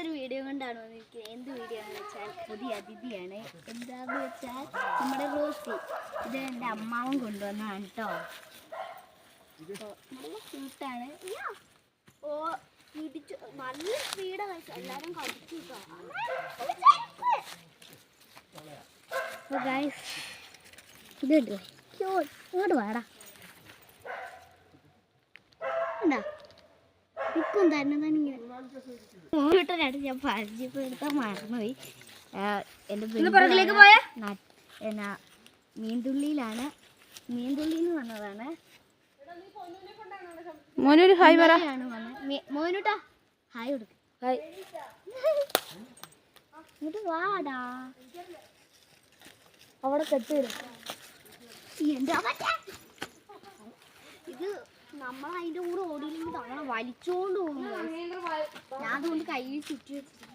ഒരു വീഡിയോ കൊണ്ടാണ് വന്നിരിക്കുന്നത്. എന്ത് വീഡിയോ എന്ന് വെച്ചാൽ പുതിയ അതിഥിയാണ്. എന്താന്ന് വെച്ചാൽ നമ്മുടെ റോസി. ഇത് എൻ്റെ അമ്മാവൻ കൊണ്ടുവന്നതാണ് കേട്ടോ. നല്ല ക്യൂട്ടാണ്. ഓ ഇടിച്ചു നല്ല സ്പീഡാണ്, എല്ലാവരും കളിച്ചു. ഇത് ഇങ്ങോട്ട് വേടാ എന്താ ഇപ്പം തന്നെ ഞാൻ പരിചയപ്പെടുത്താൻ മറന്നുപോയി. എൻ്റെ എന്നാ മീൻതുള്ളിയിലാണ്, മീൻതുള്ളിന്ന് വന്നതാണ്. മോനൊരു ഹായ് പറ. മോനൂട്ടാ ഹായ് കൊടുക്ക. ഹായ് ഇങ്ങോട്ട് വാടാ. അവിടെ കെട്ടുവരും. ഇത് നമ്മൾ അതിൻ്റെ കൂടെ ഓടിയില്ലെങ്കിൽ തവണ വലിച്ചോണ്ട് പോകുന്നു. ഞാൻ അതുകൊണ്ട് കയ്യിൽ ചുറ്റി വെച്ചിട്ടില്ല.